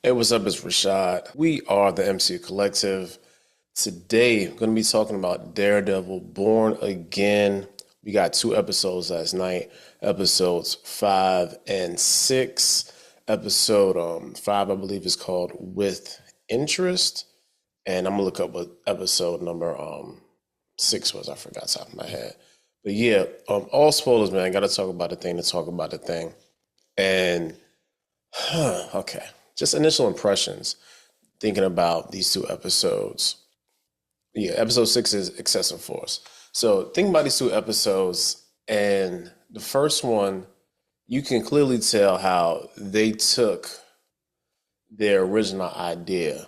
Hey, what's up? It's Rashad. We are the MCU Collective. Today, I'm going to be talking about Daredevil Born Again. We got two episodes last night, episodes 5 and 6. Episode 5, I believe, is called With Interest. And I'm going to look up what episode number 6 was. I forgot top of my head. But yeah, all spoilers, man. Got to talk about the thing to talk about the thing. And okay, just initial impressions thinking about these two episodes. Yeah, episode 6 is excessive force. So think about these two episodes, and the first one, you can clearly tell how they took their original idea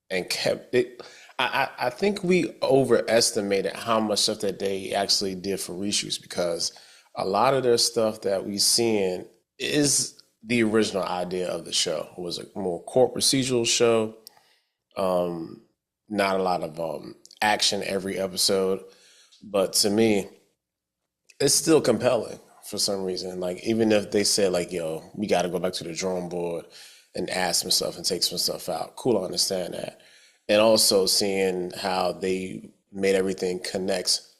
and kept it. I think we overestimated how much stuff that they actually did for reshoots because a lot of their stuff that we seeing is the original idea of the show. It was a more court procedural show. Not a lot of action every episode, but to me, it's still compelling for some reason. Like even if they said like, "Yo, we got to go back to the drawing board and add some stuff and take some stuff out," cool, I understand that. And also seeing how they made everything connects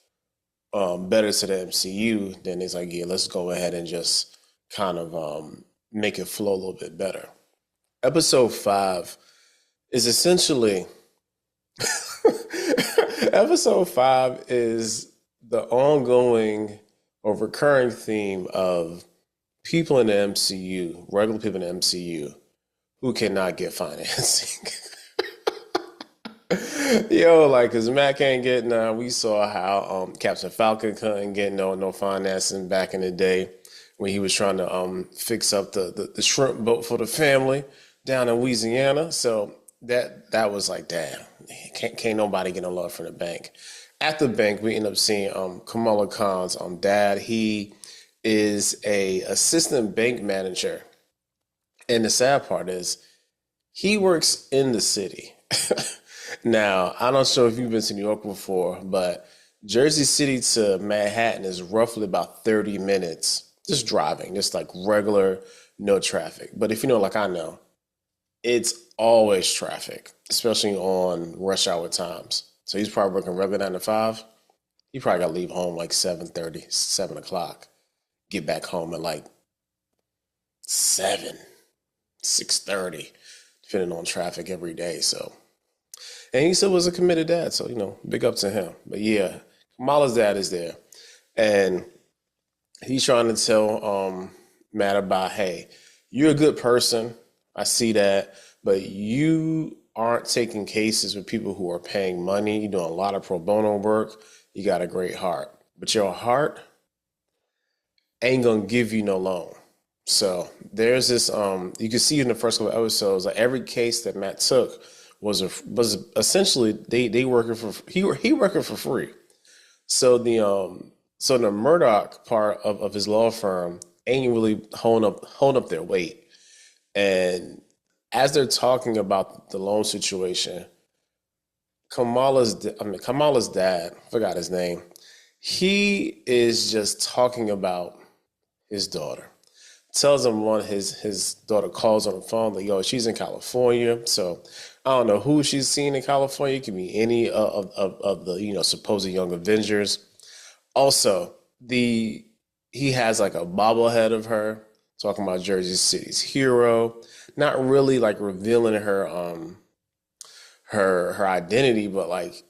better to the MCU, then it's like, yeah, let's go ahead and just kind of make it flow a little bit better. Episode 5 is essentially episode 5 is the ongoing or recurring theme of people in the MCU, regular people in the MCU, who cannot get financing. Yo, like, cause Matt can't get none. We saw how Captain Falcon couldn't get no financing back in the day when he was trying to fix up the shrimp boat for the family down in Louisiana. So that was like, damn, can't nobody get no love from the bank. At the bank, we end up seeing Kamala Khan's dad. He is a assistant bank manager, and the sad part is he works in the city. Now, I'm not sure if you've been to New York before, but Jersey City to Manhattan is roughly about 30 minutes just driving, just like regular, no traffic. But if you know, like I know, it's always traffic, especially on rush hour times. So he's probably working regular 9 to 5. He probably got to leave home like 7:30, 7 o'clock, get back home at like 7, 6:30, depending on traffic every day. So and he still was a committed dad, so big up to him. But yeah, Kamala's dad is there, and he's trying to tell Matt about, hey, you're a good person, I see that, but you aren't taking cases with people who are paying money. You're doing a lot of pro bono work. You got a great heart, but your heart ain't gonna give you no loan. So there's this you can see in the first couple of episodes, like every case that Matt took was essentially they working for he working for free. So the Murdoch part of his law firm ain't really holding up their weight. And as they're talking about the loan situation, Kamala's dad, forgot his name. He is just talking about his daughter. Tells him one of his daughter calls on the phone like, yo, she's in California. So I don't know who she's seen in California. It could be any of the supposed young Avengers. Also, he has like a bobblehead of her talking about Jersey City's hero, not really like revealing her identity, but like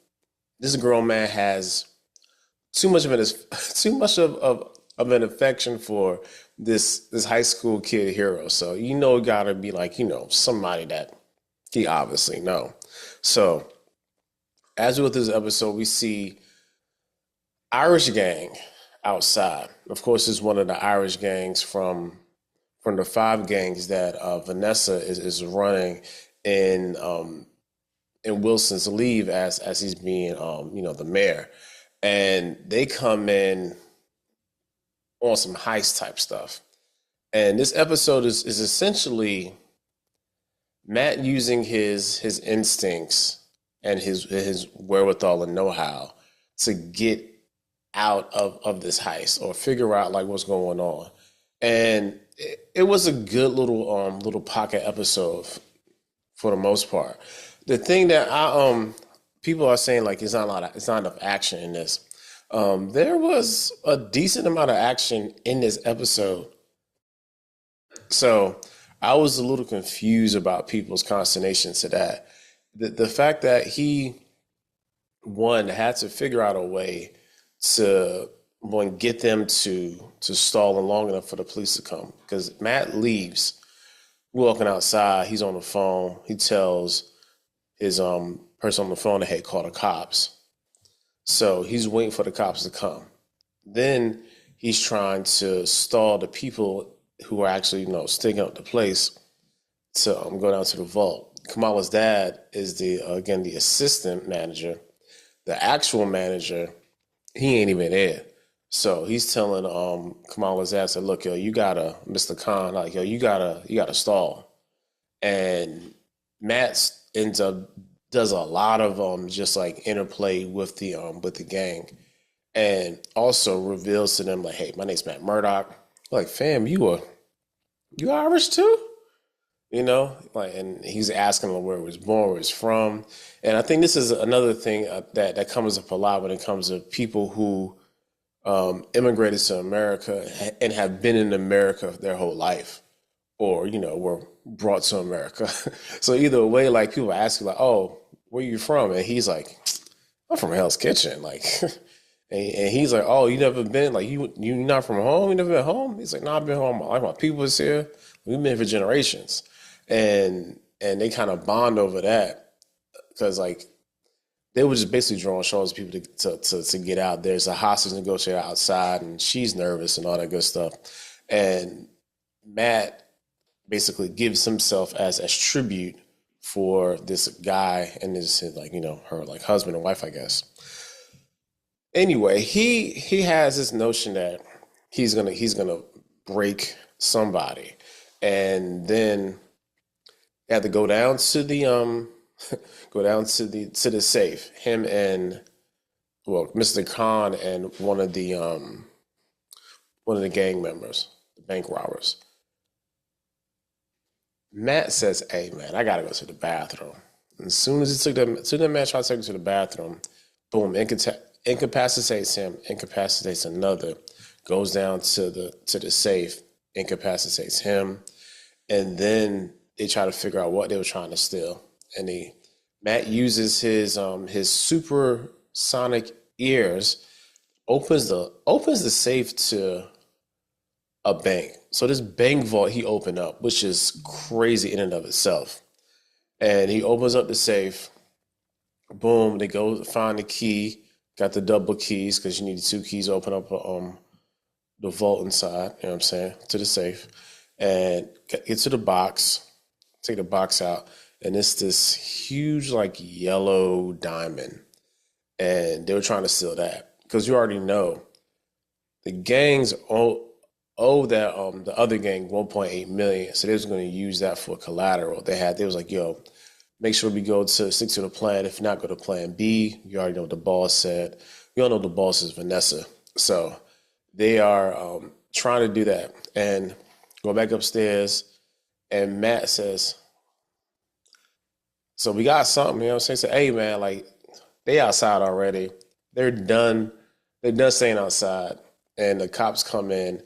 this girl, man, has too much of an too much of an affection for this high school kid hero. So it gotta be like somebody that he obviously know. So as with this episode, we see Irish gang outside. Of course, it's one of the Irish gangs from the 5 gangs that Vanessa is running in Wilson's leave as he's being the mayor, and they come in on some heist type stuff. And this episode is essentially Matt using his instincts and his wherewithal and know-how to get out of this heist or figure out like what's going on. And it was a good little pocket episode for the most part. The thing that people are saying like it's not enough action in this. There was a decent amount of action in this episode, so I was a little confused about people's consternation to that. The fact that he one had to figure out a way to one get them to stall long enough for the police to come, because Matt leaves walking outside. He's on the phone. He tells his person on the phone that hey, call the cops. So he's waiting for the cops to come. Then he's trying to stall the people who are actually sticking up the place to go down to the vault. Kamala's dad is the assistant manager. The actual manager, he ain't even there. So he's telling Kamala's dad, said, look, yo, you gotta, Mr. Khan, like, yo, you gotta stall. And Matt ends up does a lot of just like interplay with the gang, and also reveals to them like, hey, my name's Matt Murdock. Like, fam, you Irish too? Like, and he's asking him where he was born, where he's from. And I think this is another thing that comes up a lot when it comes to people who immigrated to America and have been in America their whole life, or were brought to America. So either way, like, people ask you like, oh, where you from? And he's like, I'm from Hell's Kitchen. Like, and he's like, oh, you never been, like, you not from home? You never been home? He's like, no, I've been home. Like, my people is here. We've been here for generations. And they kind of bond over that, because like they were just basically drawing straws for people to get out. There's a hostage negotiator outside, and she's nervous and all that good stuff. And Matt basically gives himself as tribute for this guy and this her like husband and wife, I guess. Anyway, he has this notion that he's gonna break somebody, and then they have to go down to the to the safe. Him and Mr. Khan and one of the gang members, the bank robbers. Matt says, hey, man, I got to go to the bathroom. And as soon as he took that man tried to take him to the bathroom, boom, incapacitates him, incapacitates another, goes down to the safe, incapacitates him, and then they try to figure out what they were trying to steal. And Matt uses his supersonic ears, opens the safe to a bank. So this bank vault he opened up, which is crazy in and of itself. And he opens up the safe. Boom, they go find the key. Got the double keys, because you need 2 keys to open up the vault inside, you know what I'm saying, to the safe. And get to the box, take the box out, and it's this huge like yellow diamond. And they were trying to steal that, because you already know the gangs owe that the other gang 1.8 million, so they was going to use that for collateral. They was like, yo, make sure we stick to the plan. If not, go to plan B. You already know what the boss said. We all know the boss is Vanessa, so they are trying to do that. And go back upstairs, and Matt says, so we got something, you know what I'm saying? So, hey, man, like, they outside already. They're done staying outside, and the cops come in.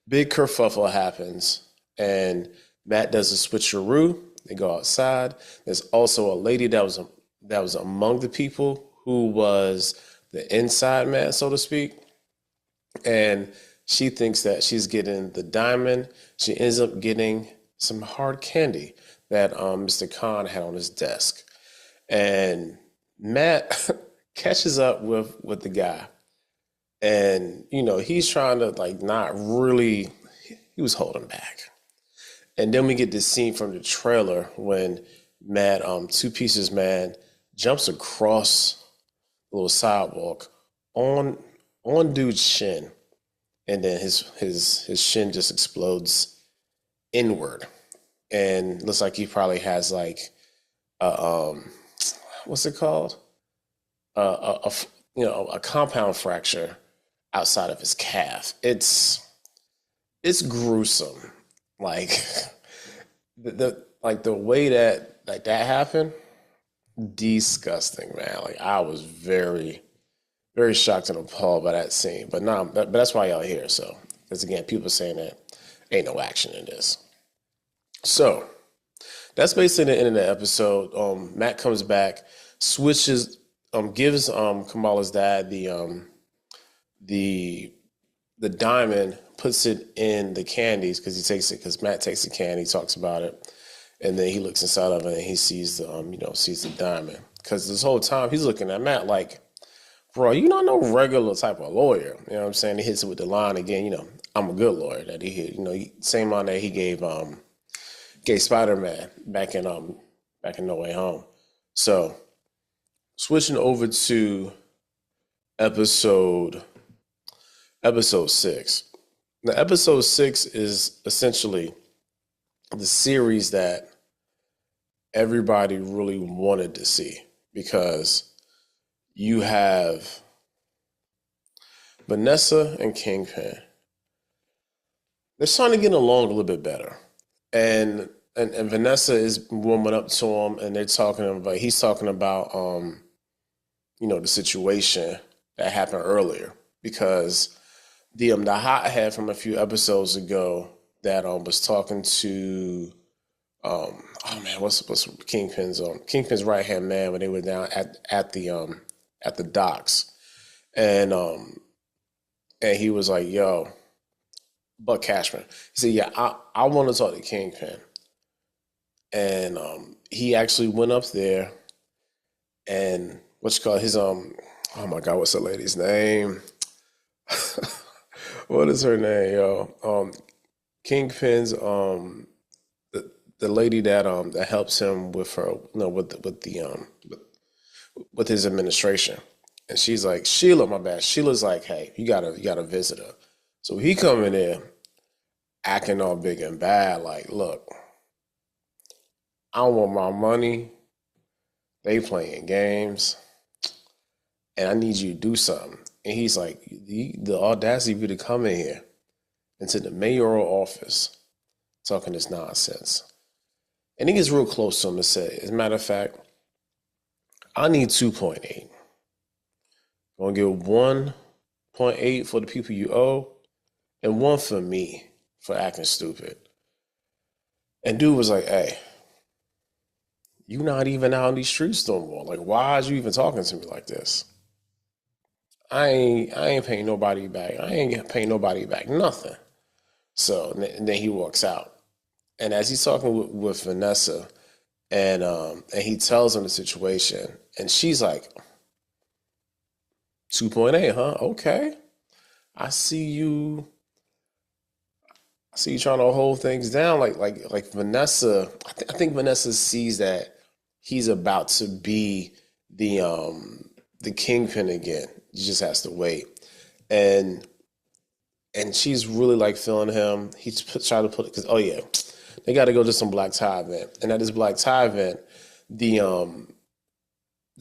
Big kerfuffle happens, and Matt does a switcheroo. They go outside. There's also a lady that was among the people who was the inside man, so to speak. And she thinks that she's getting the diamond. She ends up getting some hard candy that Mr. Khan had on his desk. And Matt catches up with the guy. And, he's trying to like not really, he was holding back. And then we get this scene from the trailer when Matt, Two Pieces Man, jumps across a little sidewalk on dude's shin. And then his shin just explodes inward. And looks like he probably has like, what's it called? A compound fracture outside of his calf. It's gruesome. Like the way that that happened, disgusting, man. Like I was very, very shocked and appalled by that scene. But nah, but that's why y'all here. So, because again, people saying that ain't no action in this. So that's basically the end of the episode. Matt comes back, switches, gives Kamala's dad the the diamond, puts it in the candies because he takes it because Matt takes the candy, talks about it, and then he looks inside of it and he sees the sees the diamond. Because this whole time he's looking at Matt like, bro, you're not no regular type of lawyer. You know what I'm saying? He hits it with the line again. I'm a good lawyer that he hit. Same line that he gave Spider-Man back in No Way Home. So switching over to episode 6. Now, episode 6 is essentially the series that everybody really wanted to see because you have Vanessa and Kingpin. They're starting to get along a little bit better. And Vanessa is warming up to him, and they're talking about, he's talking about, the situation that happened earlier because the hothead from a few episodes ago that was talking to what's Kingpin's right hand man when they were down at the docks, and he was like, yo, Buck Cashman. He said, yeah, I want to talk to Kingpin. And he actually went up there and his oh my God, what's the lady's name? What is her name, yo? Kingpin's the lady that helps him with her, with his administration. And she's like, Sheila, my bad. Sheila's like, hey, you gotta visit her. So he coming in acting all big and bad, like, look, I don't want my money. They playing games. And I need you to do something. And he's like, the audacity of you to come in here into the mayoral office talking this nonsense. And he gets real close to him and said, as a matter of fact, I need 2.8. I'm going to give 1.8 for the people you owe and 1 for me for acting stupid. And dude was like, hey, you not even out in these streets no more. Like, why are you even talking to me like this? I ain't paying nobody back. I ain't paying nobody back nothing. So and then he walks out. And as he's talking with Vanessa, and he tells him the situation, and she's like, 2.8, huh? Okay. I see you trying to hold things down. Like Vanessa, I think Vanessa sees that he's about to be the Kingpin again. He just has to wait. And she's really like feeling him. He's trying to put it, because, oh yeah, they got to go to some black tie event. And at this black tie event, the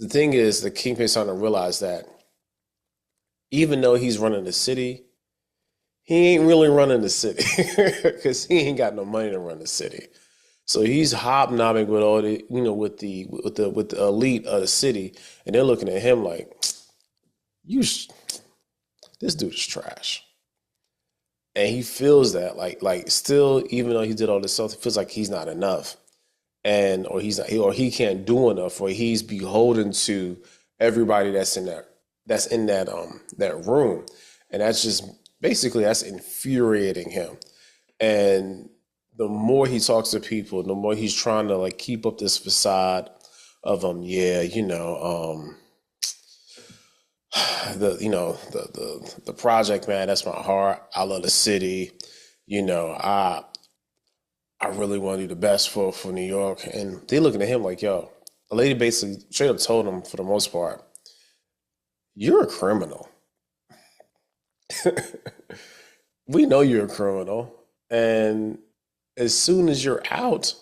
thing is, the Kingpin's starting to realize that even though he's running the city, he ain't really running the city because he ain't got no money to run the city. So he's hobnobbing with all the, with the elite of the city, and they're looking at him like, this dude is trash. And he feels that like still, even though he did all this stuff, it feels like he's not enough, or he can't do enough, or he's beholden to everybody that's in that room, and that's infuriating him. And the more he talks to people, the more he's trying to like keep up this facade of the project, man, that's my heart. I love the city. I really want to do the best for New York. And they looking at him like, yo, the lady basically straight up told him, for the most part, you're a criminal. We know you're a criminal. And as soon as you're out,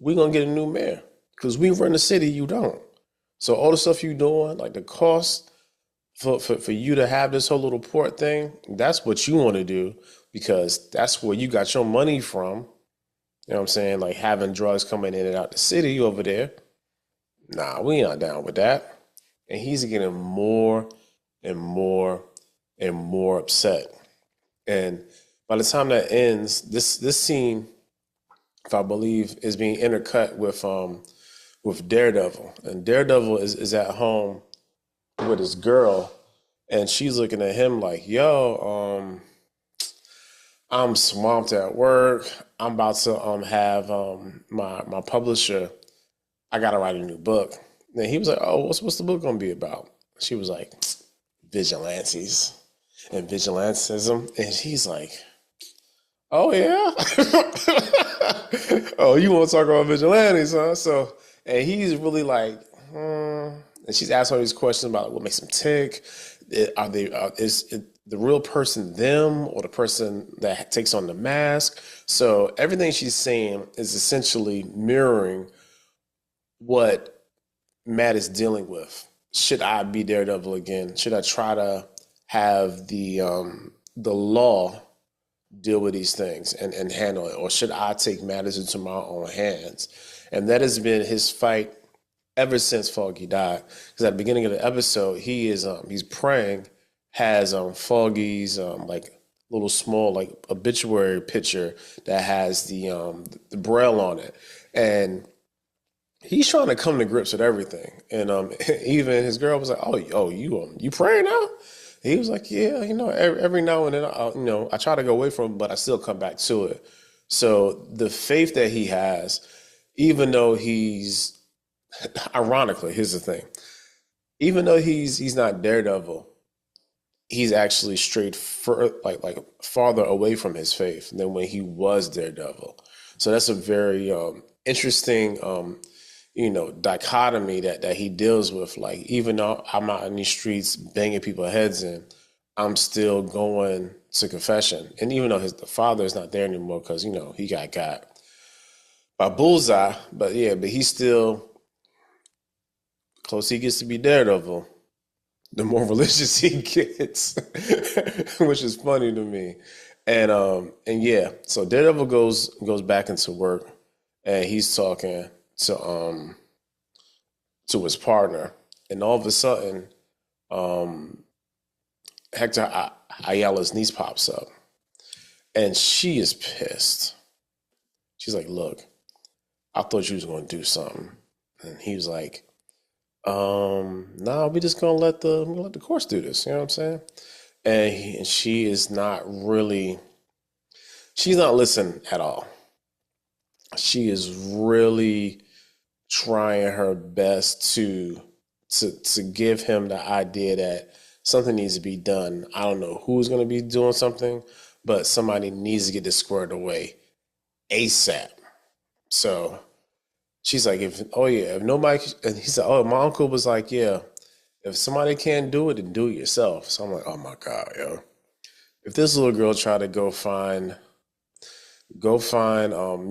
we're going to get a new mayor. Because we run the city, you don't. So all the stuff you're doing, like the cost for you to have this whole little port thing, that's what you want to do, because that's where you got your money from. You know what I'm saying? Like having drugs coming in and out the city over there. Nah, we not down with that. And he's getting more and more and more upset. And by the time that ends, this scene, if I believe, is being intercut with Daredevil. And Daredevil is at home with his girl, and she's looking at him like, yo, I'm swamped at work. I'm about to have my publisher. I gotta write a new book. And he was like, oh, what's the book gonna be about? She was like, vigilantes and vigilantism. And he's like, oh yeah. Oh, you want to talk about vigilantes, huh? So, and he's really like, and she's asking all these questions about what makes them tick. Are they is it the real person them or the person that takes on the mask? So everything she's saying is essentially mirroring what Matt is dealing with. Should I be Daredevil again? Should I try to have the law deal with these things and handle it, or should I take matters into my own hands? And that has been his fight ever since Foggy died. Because at the beginning of the episode, he's praying, has Foggy's like little small like obituary picture that has the braille on it, and he's trying to come to grips with everything. And even his girl was like, "Oh, you praying now?" He was like, "Yeah, every now and then, I try to go away from it, but I still come back to it." So the faith that he has, even though he's, ironically, here's the thing: even though he's not Daredevil, he's actually like farther away from his faith than when he was Daredevil. So that's a very interesting dichotomy that he deals with. Like, even though I'm out in these streets banging people's heads in, I'm still going to confession. And even though the father is not there anymore because, he got by bullseye, but he's still, close he gets to be Daredevil, the more religious he gets, which is funny to me. So Daredevil goes back into work, and he's talking to his partner, and all of a sudden, Hector Ayala's niece pops up, and she is pissed. She's like, "Look, I thought you was gonna do something," and he was like, "No, we just gonna let the courts do this." You know what I'm saying? And she is not really. She's not listening at all. She is really trying her best to give him the idea that something needs to be done. I don't know who's going to be doing something, but somebody needs to get this squared away ASAP. So she's like, if nobody, and he said, oh, my uncle was like, yeah, if somebody can't do it, then do it yourself. So I'm like, oh my God, yo. If this little girl tried to go find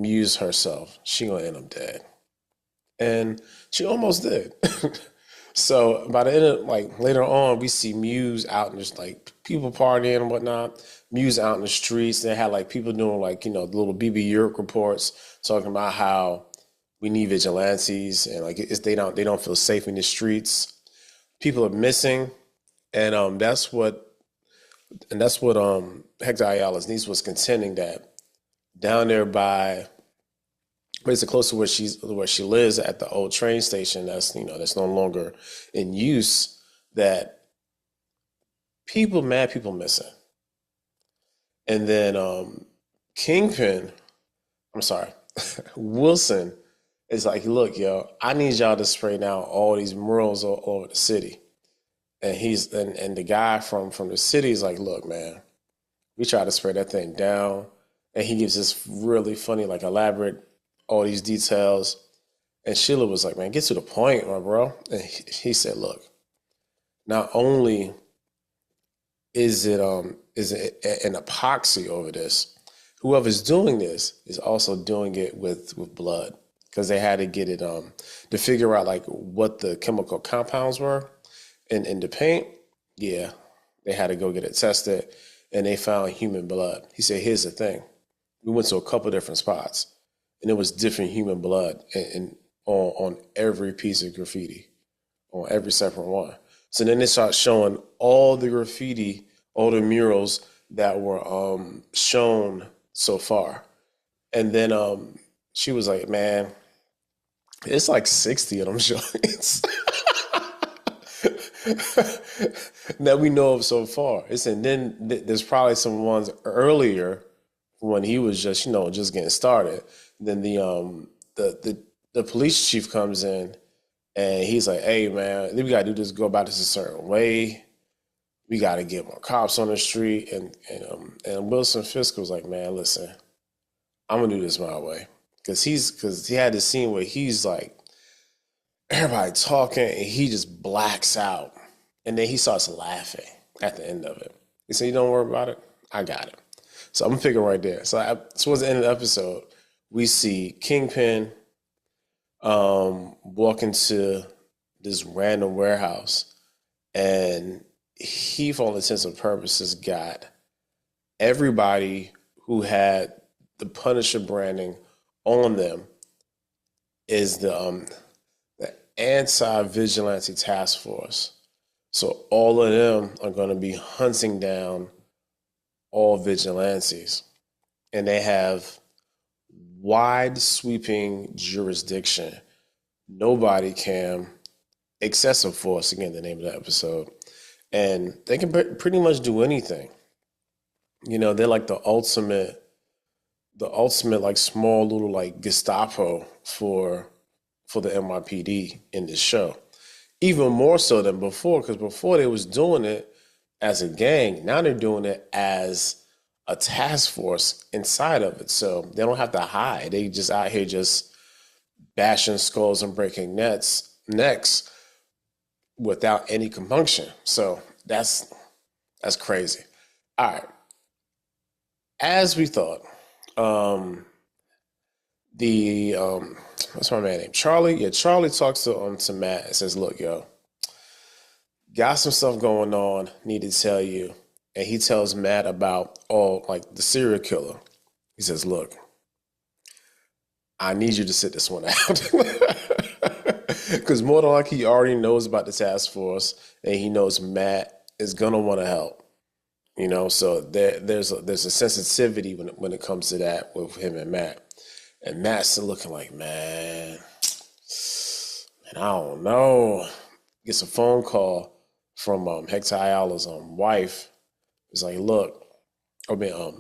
Muse herself, she gonna end up dead. And she almost did. So by the end of, like, later on, we see Muse out and just like people partying and whatnot. Muse out in the streets. They had like people doing like, the little BB Europe reports talking about how we need vigilantes and like they don't feel safe in the streets. People are missing, and that's what Hector Ayala's niece was contending, that down there by basically close to where she lives at the old train station that's no longer in use, that mad people missing. And then Kingpin, I'm sorry, Wilson is like, look, yo, I need y'all to spray down all these murals all over the city. And and the guy from the city is like, look, man, we try to spray that thing down. And he gives this really funny, like, elaborate, all these details. And Sheila was like, man, get to the point, my bro. And he said, look, not only is it an epoxy over this, whoever's doing this is also doing it with blood, because they had to get it to figure out like what the chemical compounds were in the paint. Yeah, they had to go get it tested, and they found human blood. He said, here's the thing. We went to a couple different spots, and it was different human blood and on every piece of graffiti, on every separate one. So then they start showing all the graffiti, all the murals that were shown so far. And then she was like, man, it's like 60 of them joints that we know of so far. And then there's probably some ones earlier when he was just, just getting started. Then the police chief comes in and he's like, hey, man, we got to do this, go about this a certain way. We got to get more cops on the street. And Wilson Fisk was like, man, listen, I'm going to do this my way. Because he had this scene where he's like, everybody talking, and he just blacks out. And then he starts laughing at the end of it. He said, you don't worry about it. I got it. So I'm going to pick it right there. So towards the end of the episode, we see Kingpin walk into this random warehouse, and he, for all intents and purposes, got everybody who had the Punisher branding on them is the anti-vigilante task force. So all of them are going to be hunting down all vigilantes, and they have wide sweeping jurisdiction. Nobody can, excessive force, again, the name of the episode, and they can pretty much do anything. They're like the ultimate like small little like Gestapo for the NYPD in this show. Even more so than before, because before they was doing it as a gang. Now they're doing it as a task force inside of it. So they don't have to hide. They just out here just bashing skulls and breaking necks without any compunction. So that's crazy. All right. As we thought, what's my man name? Charlie? Yeah, Charlie talks to Matt and says, look, yo, got some stuff going on, need to tell you. And he tells Matt about the serial killer. He says, look, I need you to sit this one out. Because more than likely he already knows about the task force, and he knows Matt is going to want to help. So there's a sensitivity when it comes to that with him and Matt. And Matt's still looking like, man, I don't know. Gets a phone call from Hector Ayala's wife. He's like, look,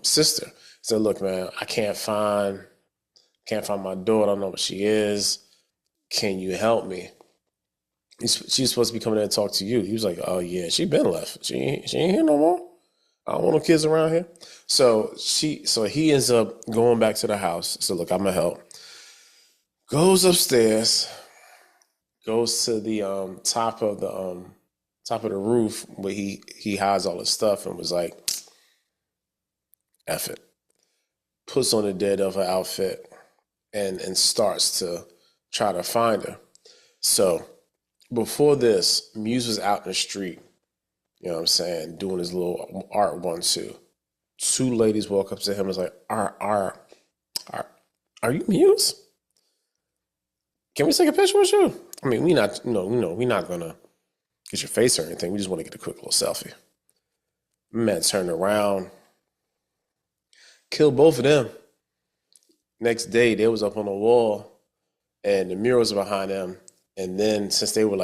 sister. He said, look, man, I can't find my daughter. I don't know what she is. Can you help me? She's supposed to be coming in and talk to you. He was like, oh yeah, she been left. She ain't here no more. I don't want no kids around here. So he ends up going back to the house. So look, I'm gonna help. Goes upstairs, goes to the top of the roof where he hides all his stuff, and was like, F it. Puts on the Daredevil outfit and starts to try to find her. So before this, Muse was out in the street, you know what I'm saying, doing his little art 1-2. Two ladies walk up to him and was like, are you Muse? Can we take a picture with you? I mean, we're not gonna get your face or anything. We just want to get a quick little selfie. Man turned around, killed both of them. Next day, they was up on the wall, and the murals were behind them. And then, since they were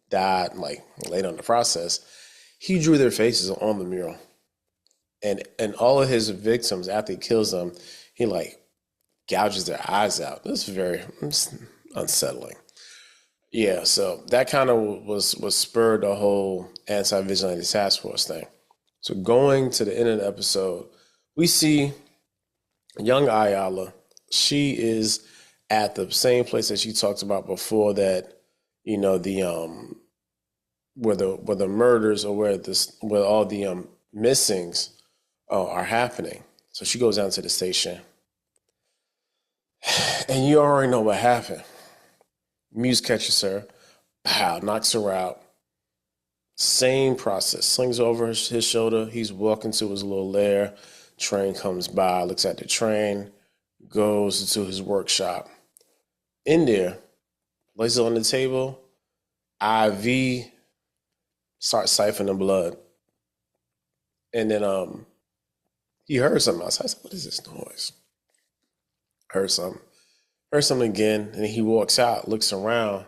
died late on the process, he drew their faces on the mural. And all of his victims, after he kills them, he gouges their eyes out. It's very unsettling. Yeah, so that kind of was spurred the whole anti-vigilante task force thing. So going to the end of the episode, we see young Ayala. She is at the same place that she talked about before, that where the murders, or where all the missings are happening. So she goes down to the station, and you already know what happened. Muse catches her, pow, knocks her out. Same process, slings over his shoulder. He's walking to his little lair. Train comes by, looks at the train, goes into his workshop. In there, lays it on the table, IV, starts siphoning blood. And then he heard something outside. I said, what is this noise? Heard something. Heard something again. And he walks out, looks around,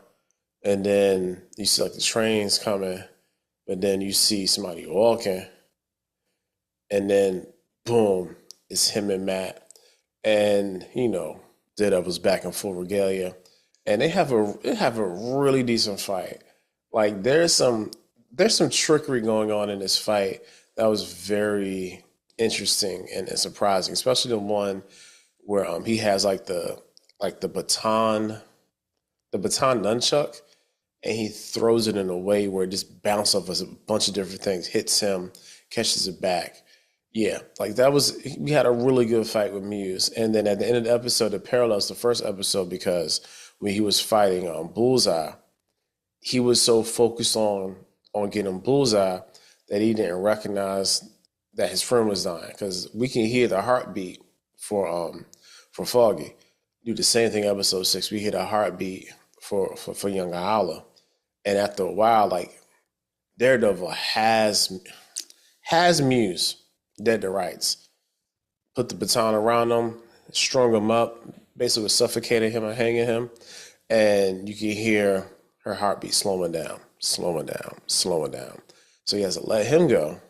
and then you see like the trains coming, but then you see somebody walking, and then boom, it's him and Matt. And Daredevil's back in full regalia. And they have a really decent fight. Like there's some trickery going on in this fight that was very interesting and surprising, especially the one where he has like the baton nunchuck, and he throws it in a way where it just bounces off a bunch of different things, hits him, catches it back. Yeah, like we had a really good fight with Muse. And then at the end of the episode, it parallels the first episode because when he was fighting Bullseye, he was so focused on getting Bullseye that he didn't recognize that his friend was dying, because we can hear the heartbeat for Foggy. Do the same thing episode 6. We hear the heartbeat for young Aala. And after a while, like Daredevil has Muse dead to rights. Put the baton around him, strung him up, basically suffocated him and hanging him. And you can hear her heartbeat slowing down. So he has to let him go,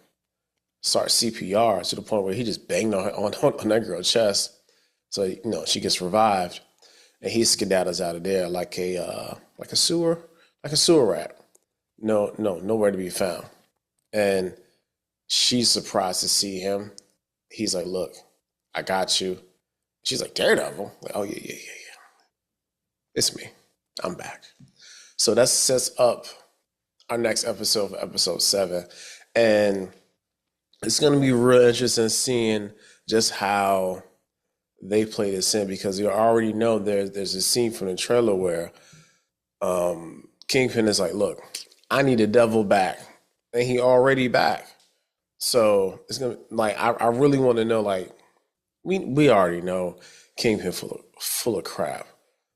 start CPR to the point where he just banged on that girl's chest. So, she gets revived, and he skedaddles out of there like a sewer rat. Nowhere to be found. And she's surprised to see him. He's like, look, I got you. She's like, Daredevil? Like, oh, yeah. It's me. I'm back. So that sets up our next episode for episode 7. And it's going to be real interesting seeing just how they play this in, because you already know there's a scene from the trailer where Kingpin is like, look, I need the devil back. And he already back. So it's going to, like, I really want to know, like, we already know Kingpin full of crap.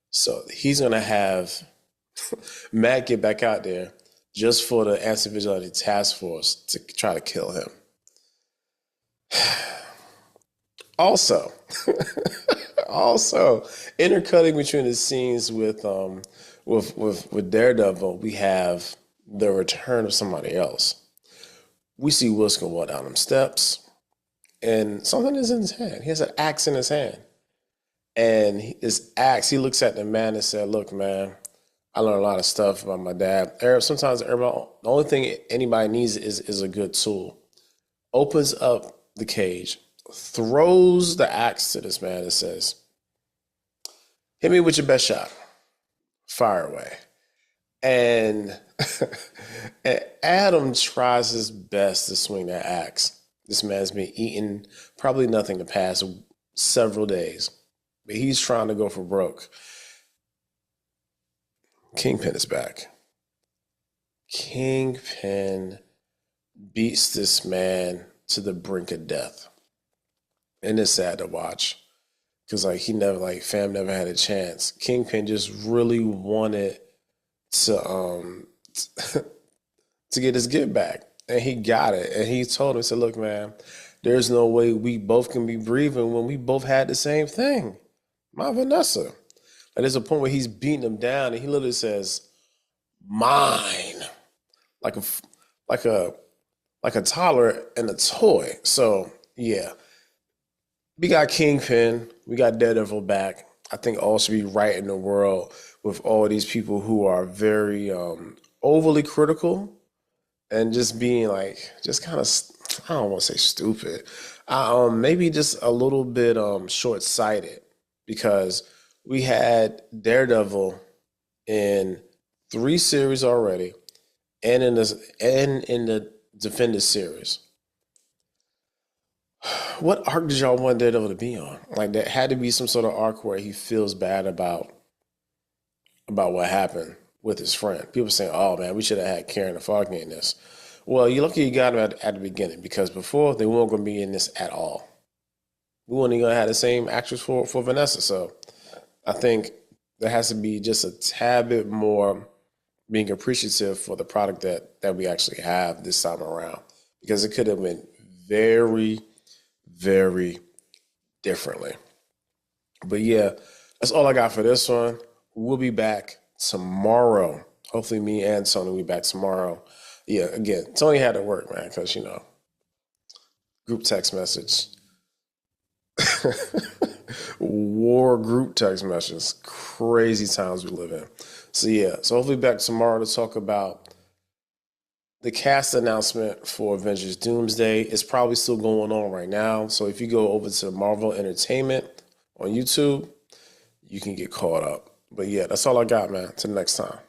So he's going to have Matt get back out there just for the Anti-Vigilante Task Force to try to kill him. Also, intercutting between the scenes with Daredevil, we have the return of somebody else. We see Wilson walk down them steps, and something is in his hand. He has an axe in his hand. And his axe, he looks at the man and said, look, man, I learned a lot of stuff about my dad. Sometimes the only thing anybody needs is a good tool. Opens up the cage, throws the axe to this man and says, hit me with your best shot. Fire away. And Adam tries his best to swing that axe. This man's been eating probably nothing the past several days, but he's trying to go for broke. Kingpin is back. Kingpin beats this man to the brink of death. And it's sad to watch, because fam never had a chance. Kingpin just really wanted to get his get back, and he got it. And he told him, said, look, man, there's no way we both can be breathing when we both had the same thing. My Vanessa. And there's a point where he's beating him down, and he literally says, mine, like a toddler and a toy. So yeah, we got Kingpin, we got Daredevil back. I think all should be right in the world with all these people who are very overly critical and just being just kind of, I don't want to say stupid, maybe just a little bit short-sighted, because we had Daredevil in 3 series already, and in the Defender series. What arc did y'all want Daredevil to be on? Like, there had to be some sort of arc where he feels bad about what happened with his friend. People saying, oh man, we should have had Karen and Foggy in this. Well, you're lucky you got him at the beginning, because before they weren't going to be in this at all. we wouldn't even have the same actress for Vanessa. So I think there has to be just a tad bit more being appreciative for the product that we actually have this time around, because it could have been very, very differently. But yeah, that's all I got for this one. We'll be back tomorrow. Hopefully me and Tony will be back tomorrow. Yeah, again, Tony had to work, man, because, group text message. War group text messages. Crazy times we live in. So yeah, so hopefully back tomorrow to talk about the cast announcement for Avengers Doomsday. It's probably still going on right now. So if you go over to Marvel Entertainment on YouTube, you can get caught up. But yeah, that's all I got, man. Till next time.